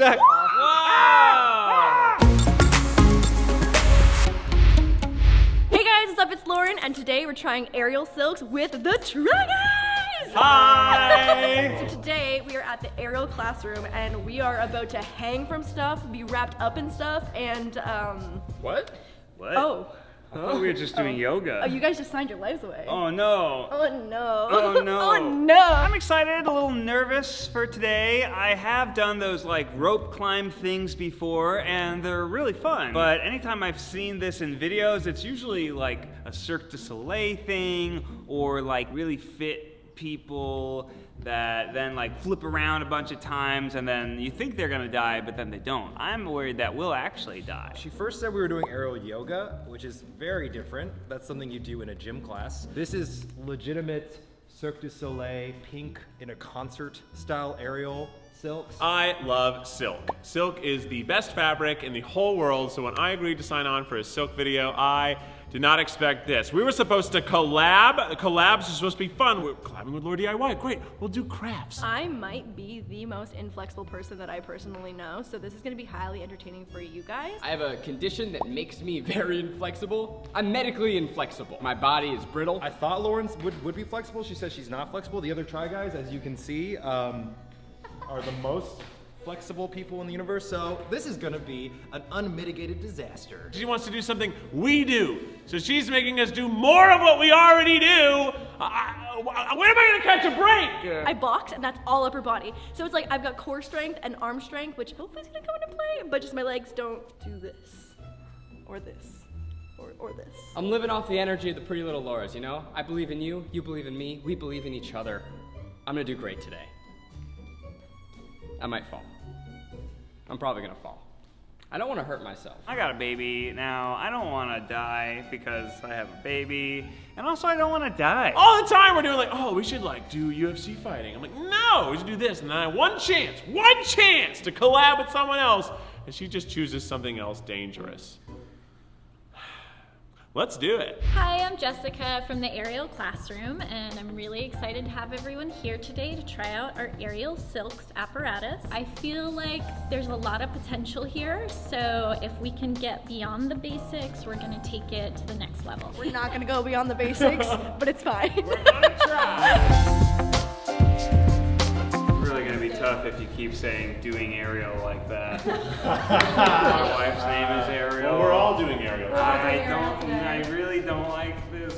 back. Wow! Hey guys, what's up? It's Lauren, and today we're trying aerial silks with the Try Guys! Hi! So today we are at the aerial classroom, and we are about to hang from stuff, be wrapped up in stuff, and What? What? oh. I thought we were just doing yoga. Oh, you guys just signed your lives away. Oh no. Oh no. Oh no. Oh no. I'm excited, a little nervous for today. I have done those like rope climb things before and they're really fun. But anytime I've seen this in videos, it's usually like a Cirque du Soleil thing or like really fit people that then like flip around a bunch of times and then you think they're gonna die, but then they don't. I'm worried that we'll actually die. She first said we were doing aerial yoga, which is very different. That's something you do in a gym class. This is legitimate Cirque du Soleil, pink in a concert style aerial silks. I love silk. Silk is the best fabric in the whole world, so when I agreed to sign on for a silk video, I did not expect this. We were supposed to collab. Collabs are supposed to be fun. We're collabing with laurDIY. Great, we'll do crafts. I might be the most inflexible person that I personally know, so this is gonna be highly entertaining for you guys. I have a condition that makes me very inflexible. I'm medically inflexible. My body is brittle. I thought Lauren would be flexible. She says she's not flexible. The other Try Guys, as you can see, are the most flexible people in the universe, so this is gonna be an unmitigated disaster. She wants to do something we do, so she's making us do more of what we already do. When am I gonna catch a break? I box, and that's all upper body. So it's like I've got core strength and arm strength, which hopefully is gonna come into play, but just my legs don't do this, or this, or this. I'm living off the energy of the pretty little Lauras, you know? I believe in you, you believe in me, we believe in each other. I'm gonna do great today. I might fall. I'm probably gonna fall. I don't wanna hurt myself. I got a baby now. I don't want to die because I have a baby, and also I don't want to die. All the time we're doing like, oh, we should like do UFC fighting. I'm like, no, we should do this. And then I have one chance to collab with someone else, and she just chooses something else dangerous. Let's do it. Hi, I'm Jessica from the aerial classroom, and I'm really excited to have everyone here today to try out our aerial silks apparatus. I feel like there's a lot of potential here, so if we can get beyond the basics, we're gonna take it to the next level. We're not gonna go beyond the basics, but it's fine. We're gonna try. It's really gonna be tough if you keep saying doing aerial like that. My wife's name is Ariel. Well, we're all doing aerial. I really don't like this.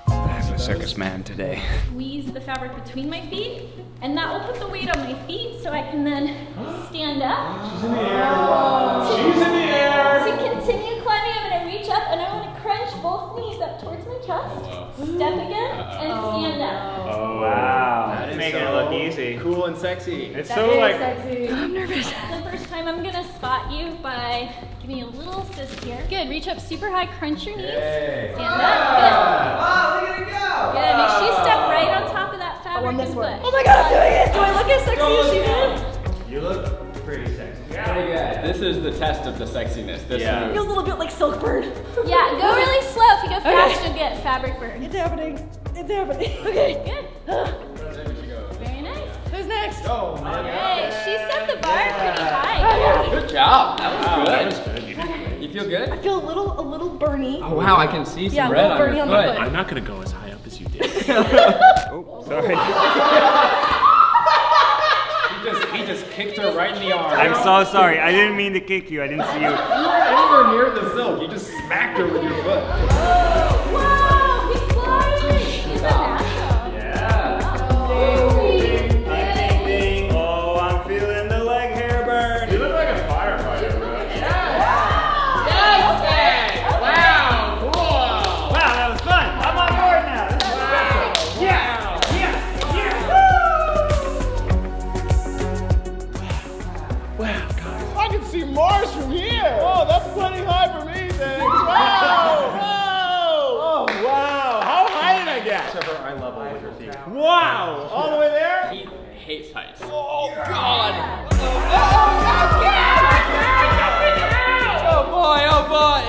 I'm a circus man today. Squeeze the fabric between my feet, and that will put the weight on my feet so I can then stand up. She's in the air. She's in the air. To continue climbing, I'm gonna reach up and I wanna crunch both knees up towards my chest, step again, and stand up. Oh wow. That is Making it so look easy. Cool and sexy. It's so like I'm nervous. The first time I'm gonna spot you by giving you a little assist here. Good, reach up super high, crunch your knees, stand up, good. Wow, look at it go! Good, make sure you step right on top of that fabric on this and one. push. Oh my god, I'm doing it! Do I look as sexy as she did? you look pretty sexy. Pretty good. This is the test of the sexiness, this Yeah. move. Feels a little bit like silk burn. Yeah, go really slow. If you go fast, you'll get fabric burn. It's happening. It's happening. Okay. Good. Very nice. Who's next? Oh, man. Hey, she set the bar pretty high. Good job, that was good. That was good. You did great. You feel good? I feel a little burny. Oh wow, I can see some Yeah, a red little on your birdie on foot. the foot. I'm not gonna go as high up as you did. Oh, sorry. He just kicked her right in the arm. I'm so sorry. I didn't mean to kick you. I didn't see you. You weren't anywhere near the silk. You just smacked her with your foot. Wow, he's flying. He's a natural. Yeah. Ding, ding, ding. Oh, I'm feeling the leg hair burn. You look like a firefighter, bro. Wow, that was fun. I'm on board now. This is awesome. Wow, guys. I can see Mars from here. Oh, that's plenty high for me, thanks. Wow. Oh, wow. How high did I get? To her eye level with her feet. Wow. All the way there? He hates heights. Oh, God. Oh boy, oh boy!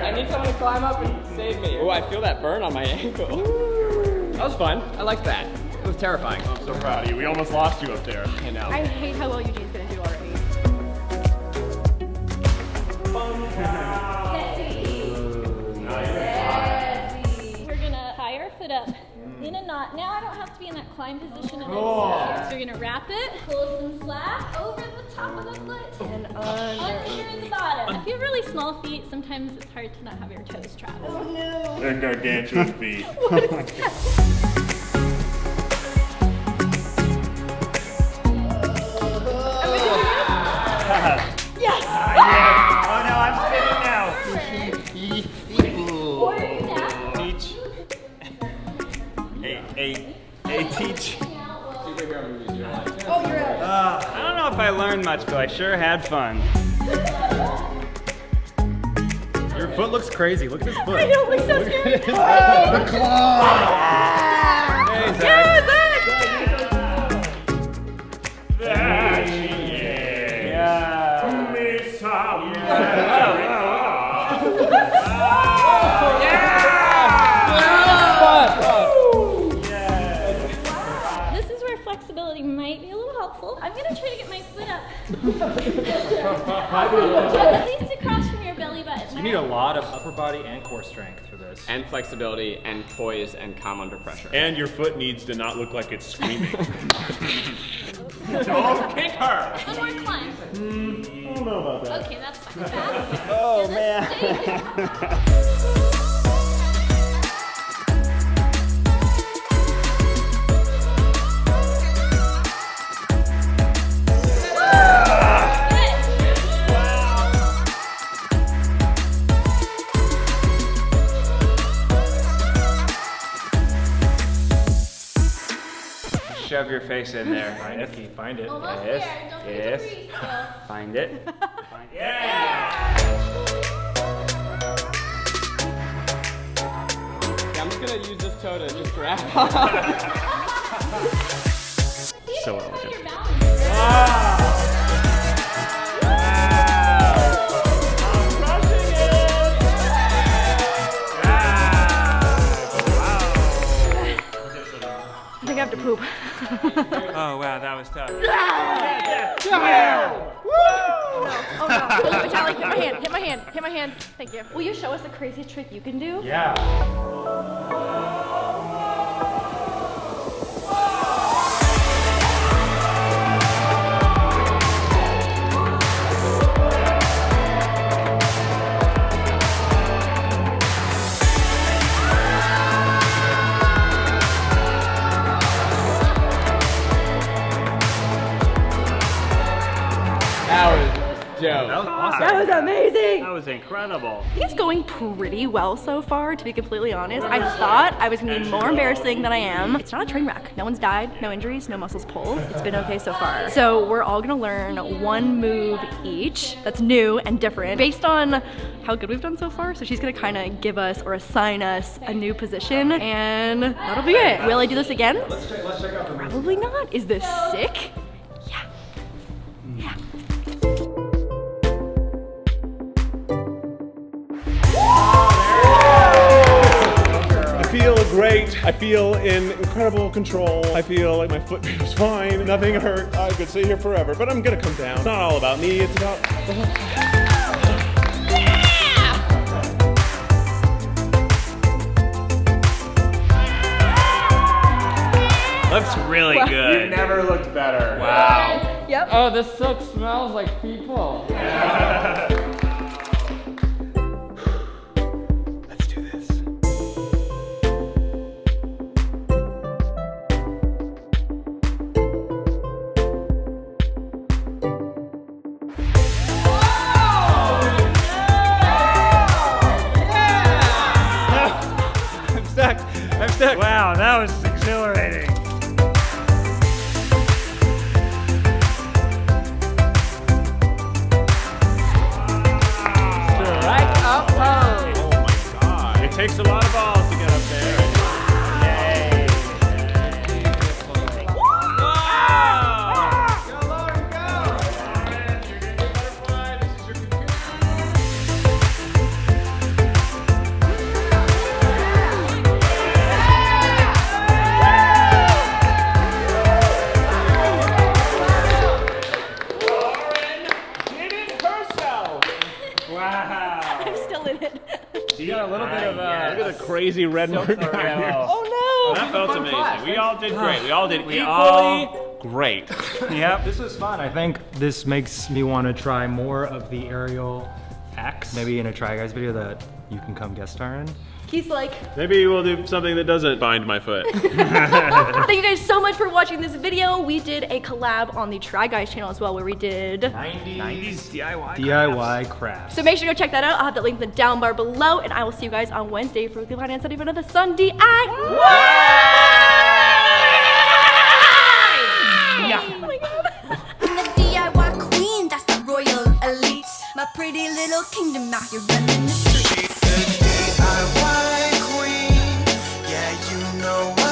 I need someone to climb up and save me. Oh, I feel that burn on my ankle. That was fun. I liked that. It was terrifying. I'm so proud of you. We almost lost you up there. I know. I hate how well Eugene's gonna do already. We're gonna tie our foot up in a knot. Now I don't have to be in that climb position and so you're gonna wrap it, pull some slack over the top of the foot, And under the bottom. If you have really small feet, sometimes it's hard to not have your toes trapped. oh no. They're gargantuan feet. Yes! Oh no, I'm spinning now. Order you down. Teach. Hey, teach. Oh, you're out. I don't know if I learned much, but I sure had fun. Your foot looks crazy. Look at his foot. I know, it looks so scary. The claw! Hey, Zach. Yeah, Zach! This is where flexibility might be a little helpful. I'm gonna try to get my foot up. At least across from your belly button. You need a lot of upper body and core strength for this. And flexibility and poise and calm under pressure. And your foot needs to not look like it's screaming. Don't kick her! One more climb. I don't know about that. Okay, that's fine. Back. Oh Gonna man. stay there. Shove your face in there. Find it. Keith, find it. Almost Yes, there. Don't yes. forget to breathe still. Find it. Yeah, I'm just gonna use this toe to just grab. So Your elegant. balance. I think I have to poop. Oh wow, that was tough. Oh no. Vitaly, hit my hand, hit my hand, hit my hand. Thank you. Will you show us the craziest trick you can do? Yeah. That was dope. That was awesome. That was amazing. That was incredible. I think it's going pretty well so far, to be completely honest. I thought I was gonna be more embarrassing than I am. It's not a train wreck. No one's died, no injuries, no muscles pulled. It's been okay so far. So we're all gonna learn one move each that's new and different based on how good we've done so far. So she's gonna kind of give us or assign us a new position, and that'll be it. Will I do this again? Let's check out the movie. Probably not. Is this sick? Yeah. Yeah. I feel great. I feel in incredible control. I feel like my foot was fine. Nothing hurt. I could stay here forever, but I'm gonna come down. It's not all about me. It's about the whole. Looks really good. Never looked better. Wow. Yep. Oh, this silk smells like people. Let's do this. I'm stuck. I'm stuck. Wow, that was exhilarating. Right up pose. Oh my god. It takes a lot of balls to get up there. Yay. it. You got a little bit of Look at the crazy red mark. Oh That felt amazing. class. We all did great. We all did We equally all- great. Yep. This was fun. I think this makes me want to try more of the aerial acts. Maybe in a Try Guys video that you can come guest star in. He's like, Maybe we'll do something that doesn't bind my foot. thank you guys so much for watching this video. We did a collab on the Try Guys channel as well where we did 90s DIY. DIY crafts. So make sure to go check that out. I'll have the link in the down bar below, and I will see you guys on Wednesday for Weekly Finance Study for another Sun DIY. Oh my God. I'm the DIY queen, that's the royal elite. My pretty little kingdom out here running the streets. DIY queen, yeah, you know what